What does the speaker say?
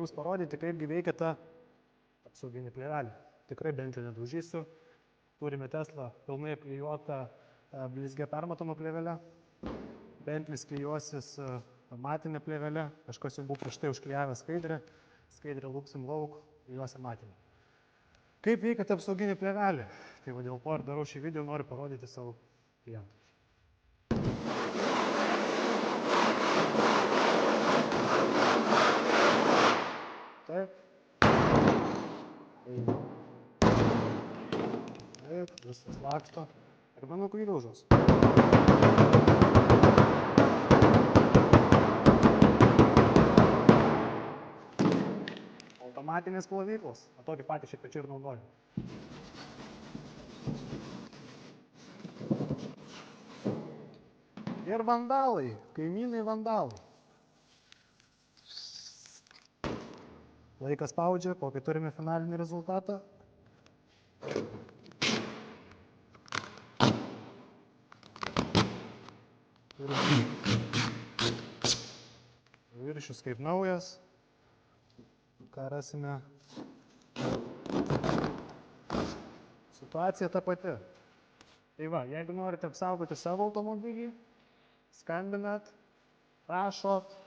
jums parodyti, kaipgi veikia ta apsauginė plėvelė. Tikrai bent jau nedaužysiu. Turime Tesla pilnai klijuotą blizgia permatomą plėvelę. Bentlis klijuosis matinę plėvelę. Kažkas jau buvo prieš tai užklijavę skaidrę. Skaidrę lūpsim lauk, klijuosim matinę. Kaip veikia ta apsauginė plėvelė? Tai va dėl to ir darau šį video, noriu parodyti savo klientams. Taip. Taip, viskas laksto. Ir manau, kai įlaužos. Automatinės plovyklos. Tokį patį šiek tiek ir naudoju. Ir vandalai, kaimynai vandalai. Laikas spaudžia, kokį turime finalinį rezultatą. Viršius kaip naujas. Ką rasime? Situacija ta pati. Tai va, jeigu norite apsaugoti savo automobilį, skambinat, prašot.